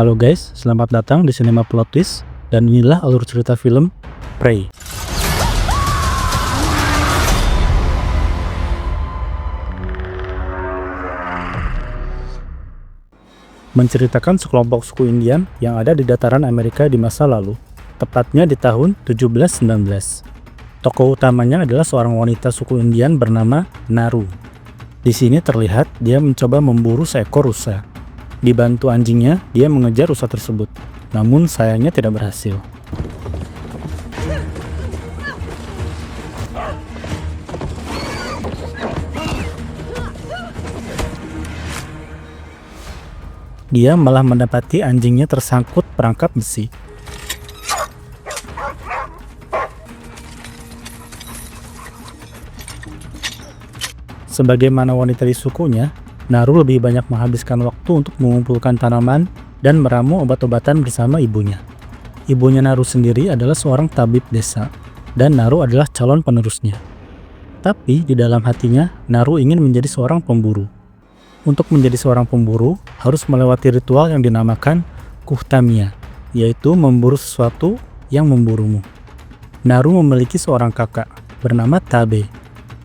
Halo guys, selamat datang di Cinema Plot Twist, dan inilah alur cerita film Prey. Menceritakan sekelompok suku Indian yang ada di dataran Amerika di masa lalu, tepatnya di tahun 1719. Tokoh utamanya adalah seorang wanita suku Indian bernama Naru. Di sini terlihat dia mencoba memburu seekor rusa. Dibantu anjingnya, dia mengejar rusa tersebut. Namun sayangnya tidak berhasil. Dia malah mendapati anjingnya tersangkut perangkap besi. Sebagaimana wanita di sukunya, Naru lebih banyak menghabiskan waktu untuk mengumpulkan tanaman dan meramu obat-obatan bersama ibunya. Ibunya Naru sendiri adalah seorang tabib desa, dan Naru adalah calon penerusnya. Tapi di dalam hatinya, Naru ingin menjadi seorang pemburu. Untuk menjadi seorang pemburu, harus melewati ritual yang dinamakan Kuhtamiya, yaitu memburu sesuatu yang memburumu. Naru memiliki seorang kakak, bernama Tabe.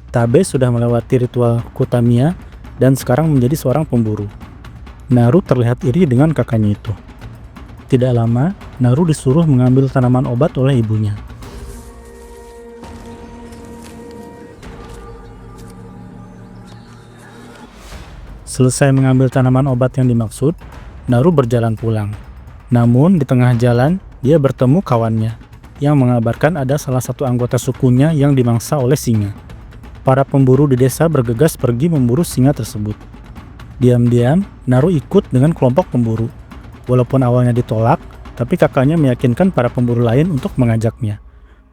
Tabe sudah melewati ritual Kuhtamiya, dan sekarang menjadi seorang pemburu. Naru terlihat iri dengan kakaknya itu. Tidak lama, Naru disuruh mengambil tanaman obat oleh ibunya. Selesai mengambil tanaman obat yang dimaksud, Naru berjalan pulang. Namun di tengah jalan, dia bertemu kawannya, yang mengabarkan ada salah satu anggota sukunya yang dimangsa oleh singa. Para pemburu di desa bergegas pergi memburu singa tersebut. Diam-diam, Naru ikut dengan kelompok pemburu. Walaupun awalnya ditolak, tapi kakaknya meyakinkan para pemburu lain untuk mengajaknya,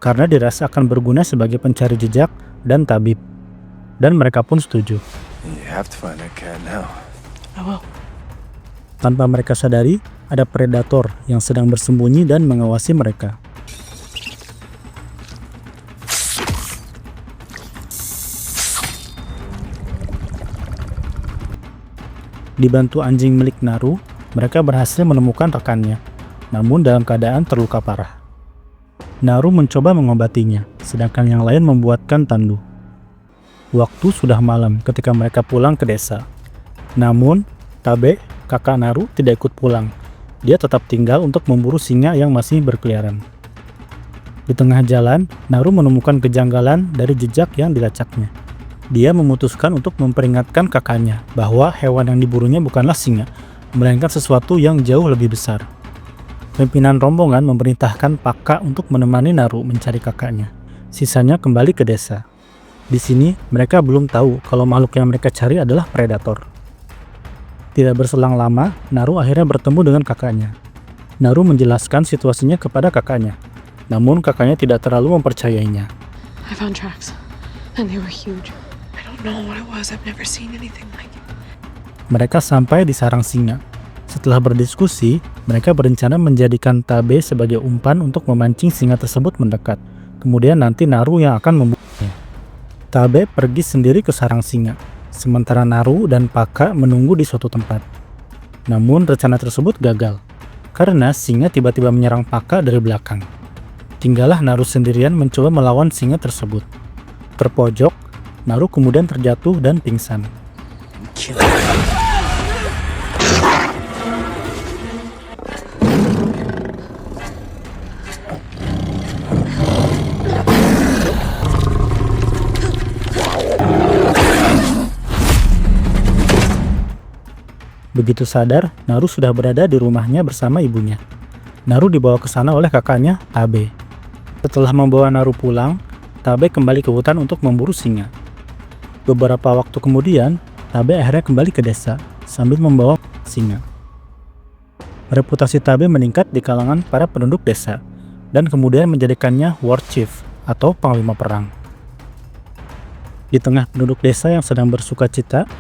karena dirasa akan berguna sebagai pencari jejak dan tabib. Dan mereka pun setuju. Tanpa mereka sadari, ada predator yang sedang bersembunyi dan mengawasi mereka. Dibantu anjing milik Naru, mereka berhasil menemukan rekannya, namun dalam keadaan terluka parah. Naru mencoba mengobatinya, sedangkan yang lain membuatkan tandu. Waktu sudah malam ketika mereka pulang ke desa. Namun, Tabe, kakak Naru, tidak ikut pulang. Dia tetap tinggal untuk memburu singa yang masih berkeliaran. Di tengah jalan, Naru menemukan kejanggalan dari jejak yang dilacaknya. Dia memutuskan untuk memperingatkan kakaknya bahwa hewan yang diburunya bukanlah singa, melainkan sesuatu yang jauh lebih besar. Pimpinan rombongan memerintahkan Paka untuk menemani Naru mencari kakaknya. Sisanya kembali ke desa. Di sini, mereka belum tahu kalau makhluk yang mereka cari adalah predator. Tidak berselang lama, Naru akhirnya bertemu dengan kakaknya. Naru menjelaskan situasinya kepada kakaknya, namun kakaknya tidak terlalu mempercayainya. I found tracks, and they were huge. I don't know what it was. I've never seen anything like it. Mereka sampai di sarang singa. Setelah berdiskusi, mereka berencana menjadikan Tabe sebagai umpan untuk memancing singa tersebut mendekat. Kemudian nanti Naru yang akan membunuhnya. Tabe pergi sendiri ke sarang singa, sementara Naru dan Paka menunggu di suatu tempat. Namun rencana tersebut gagal, karena singa tiba-tiba menyerang Paka dari belakang. Tinggallah Naru sendirian mencoba melawan singa tersebut. Terpojok, Naru kemudian terjatuh dan pingsan. Begitu sadar, Naru sudah berada di rumahnya bersama ibunya. Naru dibawa ke sana oleh kakaknya, Tabe. Setelah membawa Naru pulang, Tabe kembali ke hutan untuk memburu singa. Beberapa waktu kemudian, Tabe akhirnya kembali ke desa sambil membawa singa. Reputasi Tabe meningkat di kalangan para penduduk desa dan kemudian menjadikannya war chief atau panglima perang. Di tengah penduduk desa yang sedang bersuka cita,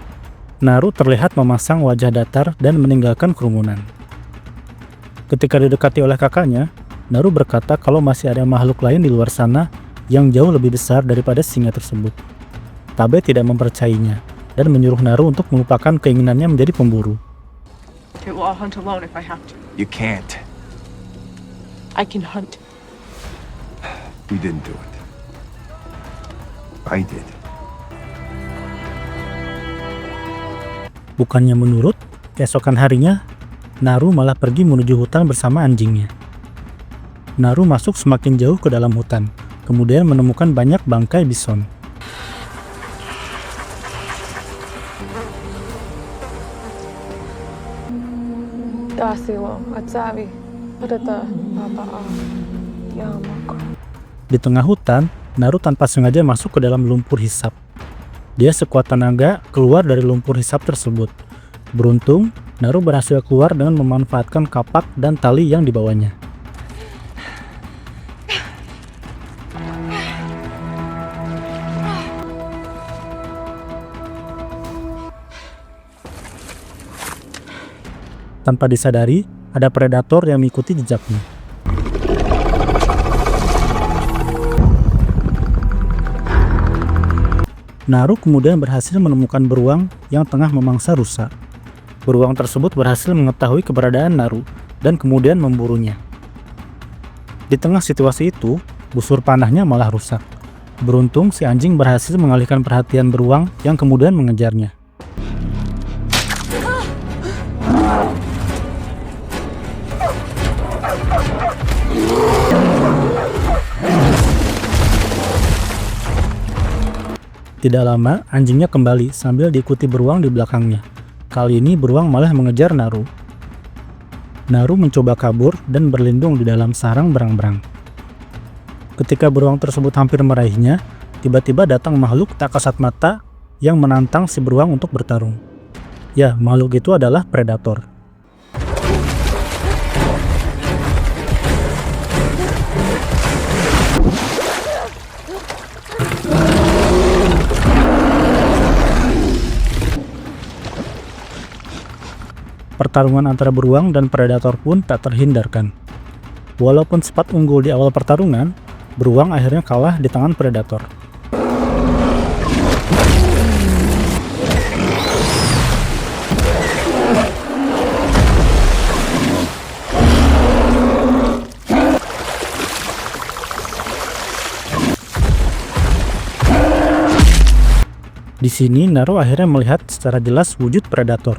Naru terlihat memasang wajah datar dan meninggalkan kerumunan. Ketika didekati oleh kakaknya, Naru berkata kalau masih ada makhluk lain di luar sana yang jauh lebih besar daripada singa tersebut. Tabe tidak mempercayainya dan menyuruh Naru untuk melupakan keinginannya menjadi pemburu. Okay, well, I'll hunt alone if I have to. You can't. I can hunt. You didn't do it. I did. Bukannya menurut, keesokan harinya, Naru malah pergi menuju hutan bersama anjingnya. Naru masuk semakin jauh ke dalam hutan, kemudian menemukan banyak bangkai bison. Di tengah hutan, Naru tanpa sengaja masuk ke dalam lumpur hisap. Dia sekuat tenaga keluar dari lumpur hisap tersebut. Beruntung, Naru berhasil keluar dengan memanfaatkan kapak dan tali yang dibawanya. Tanpa disadari, ada predator yang mengikuti jejaknya. Naru kemudian berhasil menemukan beruang yang tengah memangsa rusa. Beruang tersebut berhasil mengetahui keberadaan Naru dan kemudian memburunya. Di tengah situasi itu, busur panahnya malah rusak. Beruntung si anjing berhasil mengalihkan perhatian beruang yang kemudian mengejarnya. Tidak lama, anjingnya kembali sambil diikuti beruang di belakangnya. Kali ini beruang malah mengejar Naru. Naru mencoba kabur dan berlindung di dalam sarang berang-berang. Ketika beruang tersebut hampir meraihnya, tiba-tiba datang makhluk tak kasat mata yang menantang si beruang untuk bertarung. Ya, makhluk itu adalah predator. Pertarungan antara beruang dan predator pun tak terhindarkan. Walaupun sempat unggul di awal pertarungan, beruang akhirnya kalah di tangan predator. Di sini Naru akhirnya melihat secara jelas wujud predator.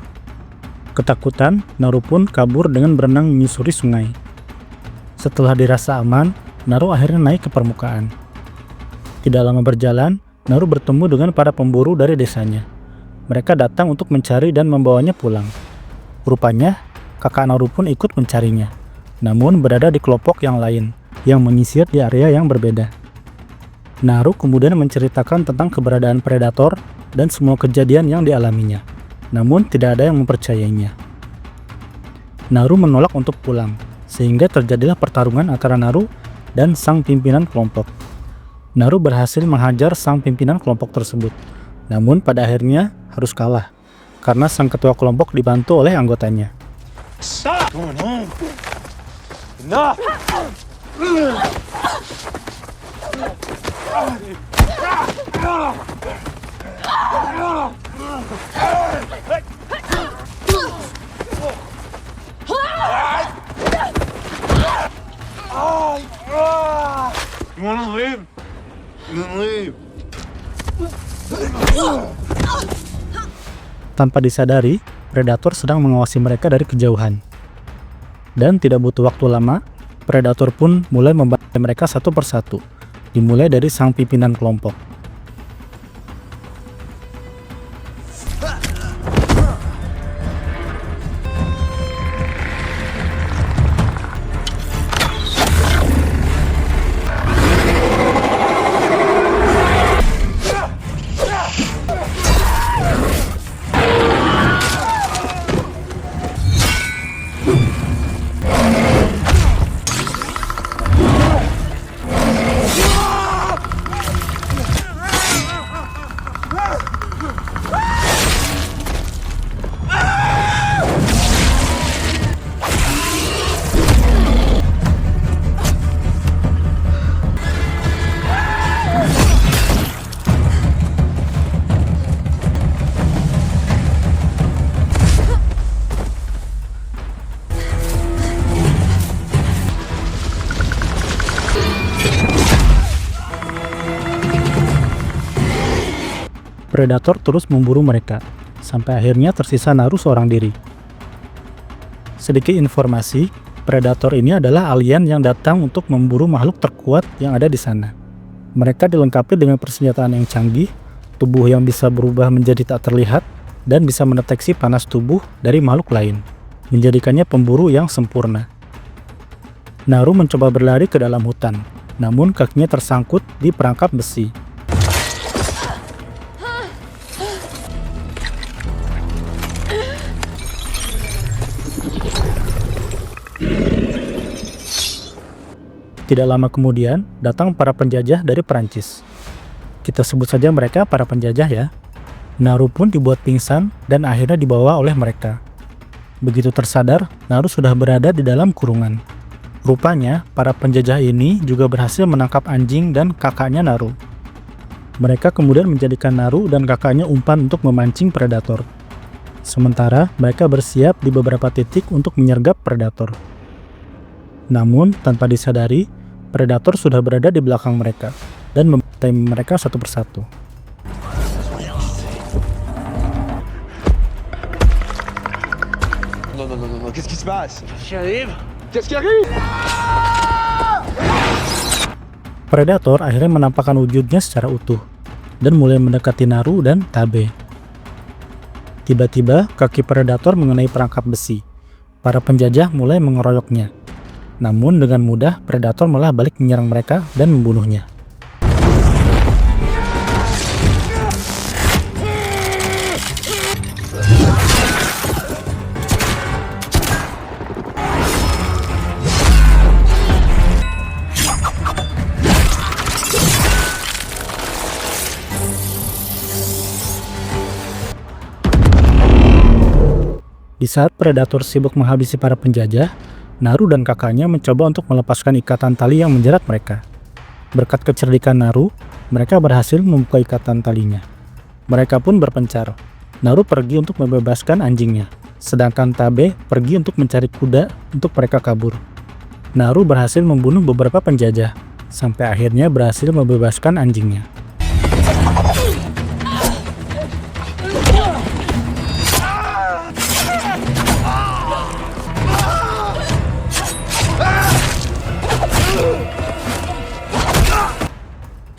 Ketakutan, Naru pun kabur dengan berenang menyusuri sungai. Setelah dirasa aman, Naru akhirnya naik ke permukaan. Tidak lama berjalan, Naru bertemu dengan para pemburu dari desanya. Mereka datang untuk mencari dan membawanya pulang. Rupanya, kakak Naru pun ikut mencarinya, namun berada di kelompok yang lain, yang menyisir di area yang berbeda. Naru kemudian menceritakan tentang keberadaan predator dan semua kejadian yang dialaminya. Namun tidak ada yang mempercayainya. Naru menolak untuk pulang, sehingga terjadilah pertarungan antara Naru dan sang pimpinan kelompok. Naru berhasil menghajar sang pimpinan kelompok tersebut, namun pada akhirnya harus kalah, karena sang ketua kelompok dibantu oleh anggotanya. Stop! Going home. Enough! You wanna leave? Then leave. Tanpa disadari, predator sedang mengawasi mereka dari kejauhan. Dan tidak butuh waktu lama, predator pun mulai membantai mereka satu persatu, dimulai dari sang pimpinan kelompok. Predator terus memburu mereka, sampai akhirnya tersisa Naru seorang diri. Sedikit informasi, Predator ini adalah alien yang datang untuk memburu makhluk terkuat yang ada di sana. Mereka dilengkapi dengan persenjataan yang canggih, tubuh yang bisa berubah menjadi tak terlihat, dan bisa mendeteksi panas tubuh dari makhluk lain, menjadikannya pemburu yang sempurna. Naru mencoba berlari ke dalam hutan, namun kakinya tersangkut di perangkap besi. Tidak lama kemudian, datang para penjajah dari Perancis. Kita sebut saja mereka para penjajah ya. Naru pun dibuat pingsan dan akhirnya dibawa oleh mereka. Begitu tersadar, Naru sudah berada di dalam kurungan. Rupanya, para penjajah ini juga berhasil menangkap anjing dan kakaknya Naru. Mereka kemudian menjadikan Naru dan kakaknya umpan untuk memancing predator. Sementara, mereka bersiap di beberapa titik untuk menyergap predator. Namun, tanpa disadari, predator sudah berada di belakang mereka dan membantai mereka satu persatu. Non, qu'est-ce qui se passe? Qu'est-ce qui arrive? Qu'est-ce qui arrive? Predator akhirnya menampakkan wujudnya secara utuh dan mulai mendekati Naru dan Tabe. Tiba-tiba, kaki predator mengenai perangkap besi. Para penjajah mulai mengeroyoknya. Namun dengan mudah, predator malah balik menyerang mereka dan membunuhnya. Di saat predator sibuk menghabisi para penjajah, Naru dan kakaknya mencoba untuk melepaskan ikatan tali yang menjerat mereka. Berkat kecerdikan Naru, mereka berhasil membuka ikatan talinya. Mereka pun berpencar. Naru pergi untuk membebaskan anjingnya, sedangkan Tabe pergi untuk mencari kuda untuk mereka kabur. Naru berhasil membunuh beberapa penjajah, sampai akhirnya berhasil membebaskan anjingnya.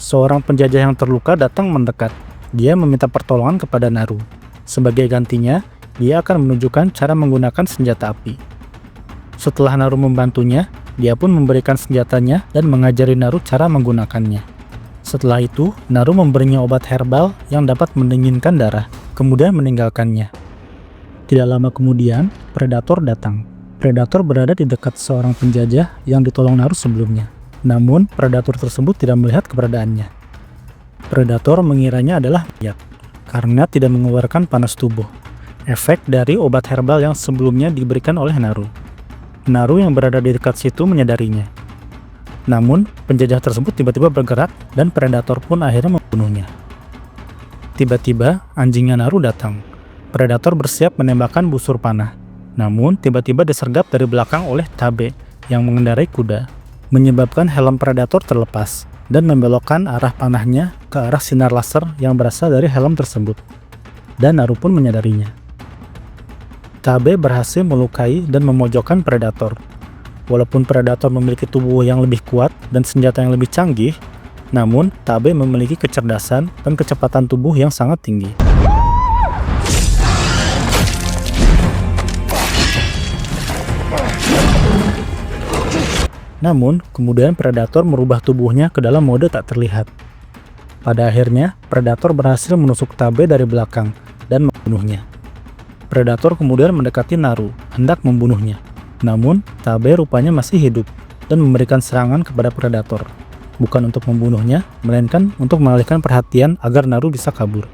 Seorang penjajah yang terluka datang mendekat. Dia meminta pertolongan kepada Naru. Sebagai gantinya, dia akan menunjukkan cara menggunakan senjata api. Setelah Naru membantunya, dia pun memberikan senjatanya dan mengajari Naru cara menggunakannya. Setelah itu, Naru memberinya obat herbal yang dapat mendinginkan darah, kemudian meninggalkannya. Tidak lama kemudian, Predator datang. Predator berada di dekat seorang penjajah yang ditolong Naru sebelumnya. Namun, predator tersebut tidak melihat keberadaannya. Predator mengiranya adalah mayat, karena tidak mengeluarkan panas tubuh, efek dari obat herbal yang sebelumnya diberikan oleh Naru. Naru yang berada di dekat situ menyadarinya. Namun, penjajah tersebut tiba-tiba bergerak dan predator pun akhirnya membunuhnya. Tiba-tiba, anjingnya Naru datang. Predator bersiap menembakkan busur panah. Namun, tiba-tiba disergap dari belakang oleh Tabe yang mengendarai kuda, menyebabkan helm predator terlepas dan membelokkan arah panahnya ke arah sinar laser yang berasal dari helm tersebut. Dan Naru pun menyadarinya. Tabe berhasil melukai dan memojokkan predator. Walaupun predator memiliki tubuh yang lebih kuat dan senjata yang lebih canggih, namun Tabe memiliki kecerdasan dan kecepatan tubuh yang sangat tinggi. Namun, kemudian predator merubah tubuhnya ke dalam mode tak terlihat. Pada akhirnya, predator berhasil menusuk Tabe dari belakang dan membunuhnya. Predator kemudian mendekati Naru, hendak membunuhnya. Namun, Tabe rupanya masih hidup dan memberikan serangan kepada predator. Bukan untuk membunuhnya, melainkan untuk mengalihkan perhatian agar Naru bisa kabur.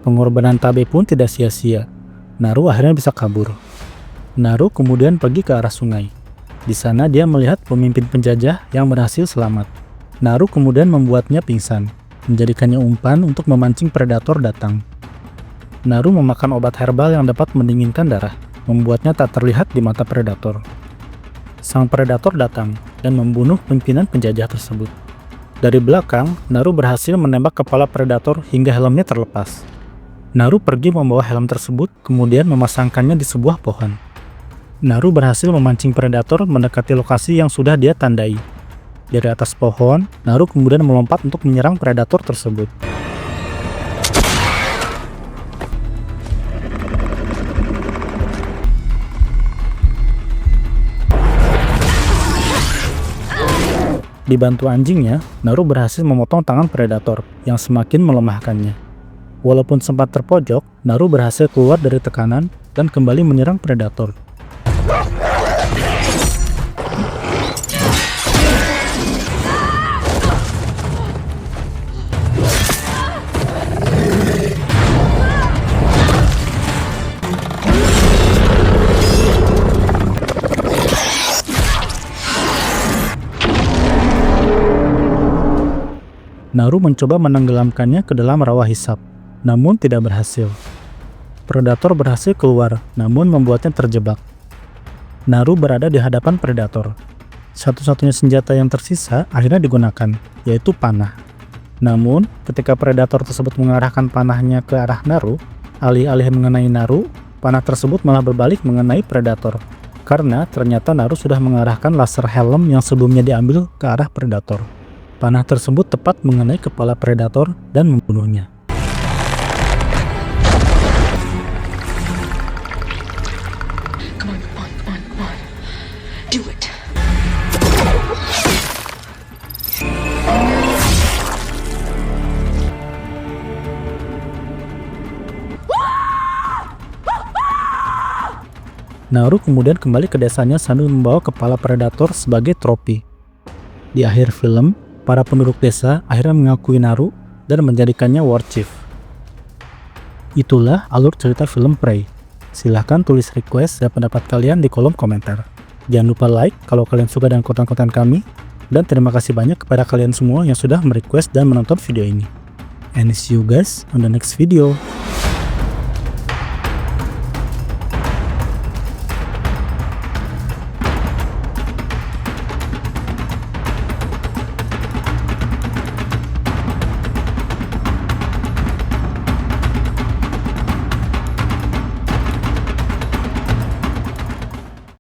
Pengorbanan Tabe pun tidak sia-sia. Naru akhirnya bisa kabur. Naru kemudian pergi ke arah sungai. Di sana dia melihat pemimpin penjajah yang berhasil selamat. Naru kemudian membuatnya pingsan, menjadikannya umpan untuk memancing predator datang. Naru memakan obat herbal yang dapat mendinginkan darah, membuatnya tak terlihat di mata predator. Sang predator datang dan membunuh pimpinan penjajah tersebut. Dari belakang, Naru berhasil menembak kepala predator hingga helmnya terlepas. Naru pergi membawa helm tersebut, kemudian memasangkannya di sebuah pohon. Naru berhasil memancing predator mendekati lokasi yang sudah dia tandai. Dari atas pohon, Naru kemudian melompat untuk menyerang predator tersebut. Dibantu anjingnya, Naru berhasil memotong tangan predator yang semakin melemahkannya. Walaupun sempat terpojok, Naru berhasil keluar dari tekanan dan kembali menyerang predator. Naru mencoba menenggelamkannya ke dalam rawa hisap, namun tidak berhasil. Predator berhasil keluar, namun membuatnya terjebak. Naru berada di hadapan predator. Satu-satunya senjata yang tersisa akhirnya digunakan, yaitu panah. Namun, ketika predator tersebut mengarahkan panahnya ke arah Naru, alih-alih mengenai Naru, panah tersebut malah berbalik mengenai predator. Karena ternyata Naru sudah mengarahkan laser helm yang sebelumnya diambil ke arah predator. Panah tersebut tepat mengenai kepala predator dan membunuhnya. Come on. Do it. Naru kemudian kembali ke desanya sambil membawa kepala predator sebagai trofi. Di akhir film, para penduduk desa akhirnya mengakui Naru dan menjadikannya war chief. Itulah alur cerita film Prey. Silahkan tulis request dan pendapat kalian di kolom komentar. Jangan lupa like kalau kalian suka dengan konten-konten kami. Dan terima kasih banyak kepada kalian semua yang sudah merequest dan menonton video ini. And see you guys on the next video.